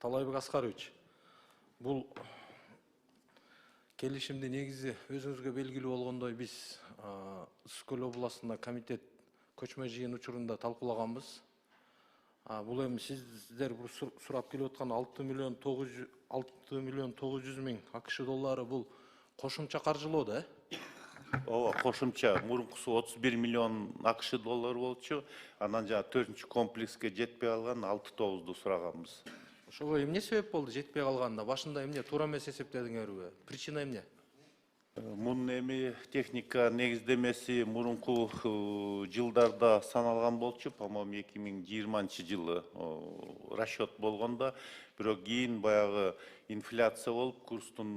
Талайбек Аскарович, бул келишимди негизи өзүңүзгө белгилүү болгондой биз Ысык Көл областында комитет көчмө жыйын учурунда талкуулаганбыз. Бул эми сиздер сурап келип аткан 6 миллион 900 миң АКШ доллары бул кошумча каржылоо да, Ооба, кошумча мурункусу 31 миллион АКШ доллары болчу. Анан жана 4-чү комплекске жетпей калган 6-9ду сураганбыз. ошого эмне себеп болду жетпей калганына? Башында эмне туура эмес эсептедиңерби? Причина эмне? Мунун эми техника негиздемеси мурунку жылдарда саналган болчу, по-моему 2020-жылы расчет болгондо, бирок кийин баягы инфляция болуп, курстун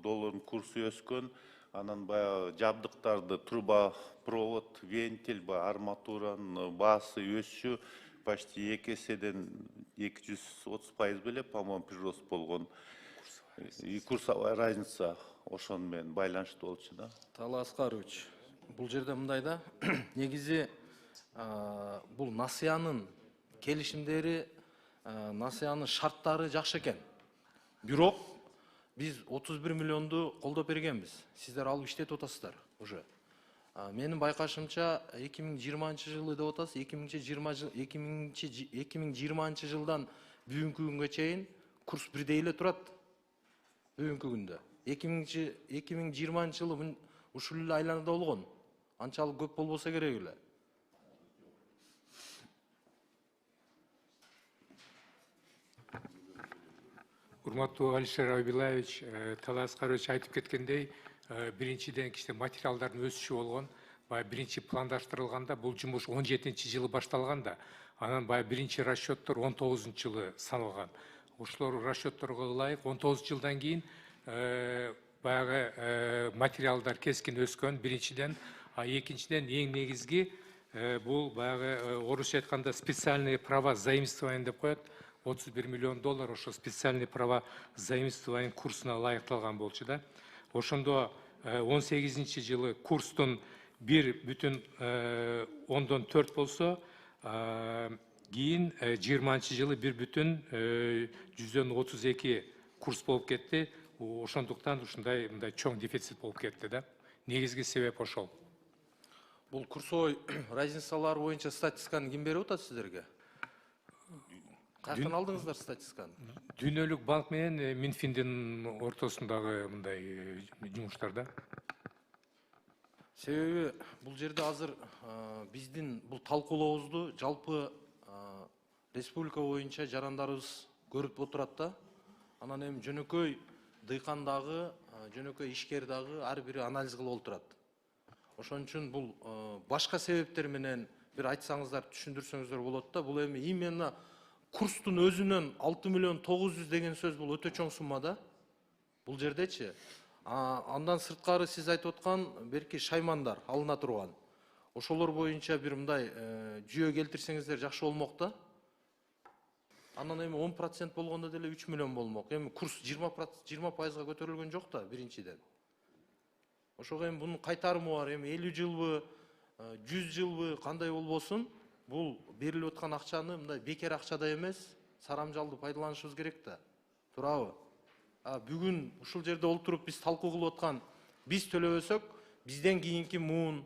доллардын курсу өскөн, анан баягы жабдыктарды труба, провод, вентиль, арматуранын баасы өсчү, почти 2 эседен 230% беле, по-моему, прирост болгон. Курсовая разница ошону менен байланыштуу болчу да. Талай Аскарович, бул жерде мындай да, негизи бул насыянын келишимдери, насыянын шарттары жакшы экен. Бирок биз 31 миллионду колдоп бергенбиз. Сиздер алып иштетип атасыздар уже. Менин байкашымча 2020 жылы деп атасыз, 2020 жылдан бүгүнкү күнгө чейин курс бирдей эле турат. Бүгүнкү күндө 2020 жылы ушул эле айланада болгон. Анчалык көп болбосо керек эле. Урматтуу Алишер Абилаевич, Талай Аскарович айтып кеткендей, биринчиден кичине материалдардын өсүшү болгон. Баягы биринчи пландаштырылганда бул жумуш 17-жылы башталганда, анан баягы биринчи расчеттор 19-жылы саналган. Ошолор расчетторго ылайык 19 жылдан кийин баягы материалдар кескин өскөн биринчиден, экинчиден эң негизги бул баягы орусча айтканда специальные права заимствования деп коет. 31 миллион доллар ошо специальный права заимствования курсуна ылайыкталган болчу да. Ошондо 18 жылы курстун 1,4 болсо, кийин 20 жылы 1,32 курс болуп кетти. Ошондуктан ушундай мындай чоң дефицит болуп кетти да. Негизги себеп ошол. Бул курсовой разницалар боюнча статистиканы ким берип атат сиздерге? Каяктан алдыңыздар статистиканы? Дүйнөлүк банк менен Минфиндин ортосундагы мындай жумуштар да. Себеби бул жерде азыр биздин бул талкуулообузду жалпы республика боюнча жарандарыбыз көрүп отурат да. Анан эми жөнөкөй дыйкандагы, жөнөкөй ишкер дагы ар бири анализ кылып отурат. Ошон үчүн бул башка себептер менен бир айтсаңыздар, түшүндүрсөңүздөр болот да. Бул эми именно курстун өзүнөн 6 миллион 900 деген сөз бул өтө чоң сумма да. Бул жердечи. Андан сырткары сиз айтып аткан берки шаймандар алына турган. Ошолор боюнча бир мындай жүйө келтирсеңиздер жакшы болмок да. Анан эми 10% болгондо деле 3 миллион болмок. Эми курс 20%га көтөрүлгөн жок да биринчиден. Ошого эми бунун кайтарымы бар. Эми 50 жылбы, 100 жылбы кандай болбосун, бул берилип аткан акчаны мындай бекер акчада эмес, сарамжалды пайдаланышыбыз керек да. Туурабы? Бүгүн ушул жерде олтуруп биз талкуу кылып аткан, биз төлөбөсөк, бизден кийинки муун,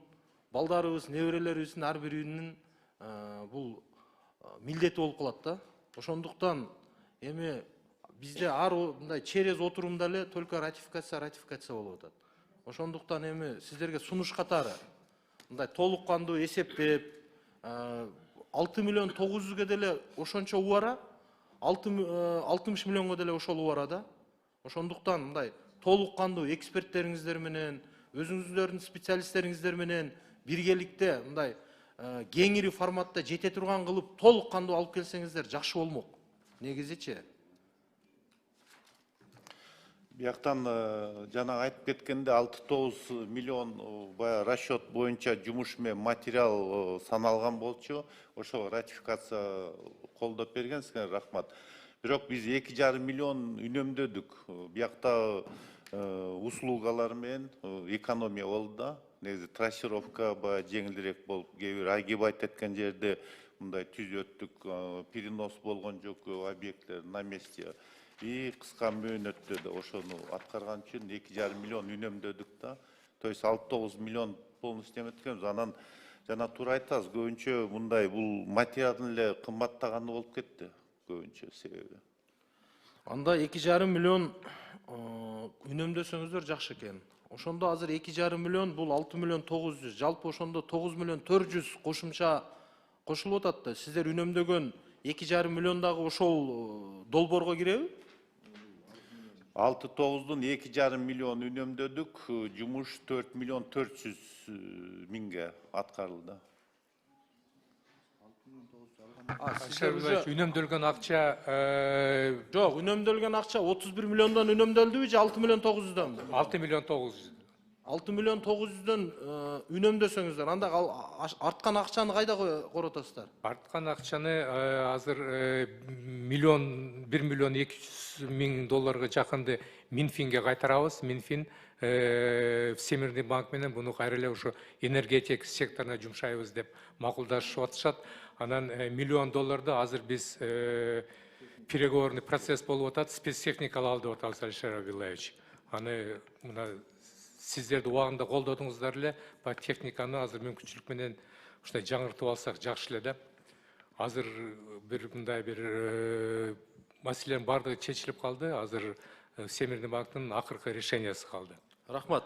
балдарыбыз, неберелерибиздин ар биринин бул милдети болуп калат да. Ошондуктан эми бизде ар мындай через отурумда эле только ратификация болуп атат. Ошондуктан эми сиздерге сунуш катары мындай толук кандуу эсептеп 6 миллион 900ге деле ошончо убара, 60 миллионго деле ошол убара да. Ошондуктан мындай толук кандуу эксперттериңиздер менен, өзүңүздөрдүн специалисттериңиздер менен биргеликте мындай кеңири форматта жете турган кылып толук кандуу алып келсеңиздер жакшы болмок. Негизичи. Бияктан жана айтып кеткенде 6-9 миллион расчет боюнча жумуш менен материал саналган болчу. Ошо ратификация колдоп бергенсиңер, рахмат. Бирок биз 2,5 миллион үнөмдөдүк. Биякта услугалар менен экономия болду да. Негизи трассировка жеңилирээк болуп, кээ бир агибайт эткен жерде мындай түзөттүк, перенос болгон жок объекттер на месте. И кыска мөөнөттө да ошону аткарган үчүн 2,5 миллион үнөмдөдүк да. То есть 6-9 миллион полностью эметкенбиз. Анан жана туура айтасыз, көбүнчө мындай бул материалдын эле кымбаттаганы болуп кетти көбүнчө себеби. Анда 2,5 миллион үнөмдөсөңүздөр жакшы экен. Ошондо азыр 2,5 миллион бул 6 миллион 900, жалпы ошондо 9 миллион 400 кошумча кошулуп атат да. Сиздер үнөмдөгөн 2,5 миллион дагы ошол долбоорго киреби? 6-9'dun 2,5 миллион үнөмдөдүк, жумуш 4 миллион 400 миңге аткарылды. Алишер Абдуллаевич, үнөмдөлгөн акча Жок, үнөмдөлгөн акча 31 миллиондон үнөмдөлдүбү же 6 миллион 900дөнбү? 6 миллион 900. 6 миллион 900дөн үнөмдөсөңүздөр, анда арткан акчаны кайда коротосуздар? Арткан акчаны азыр 1 миллион 200 миң долларга жакынды Минфинге кайтарабыз. Минфин Всемирный банк менен буну кайра эле ушу энергетика секторуна жумшайбыз деп макулдашып атышат. Анан миллион долларды азыр биз переговорный процесс болуп атат, спецтехникалар алдып атабыз, Алишер Абдуллаевич. Аны мына сиздерди убагында колдодуңуздар эле, баягы техниканы азыр мүмкүнчүлүк менен ушундай жаңыртып алсак жакшы эле да. Азыр бир мындай бир маселенин бардыгы чечилип калды. Азыр Всемирный банктын акыркы решениясы калды. Рахмат.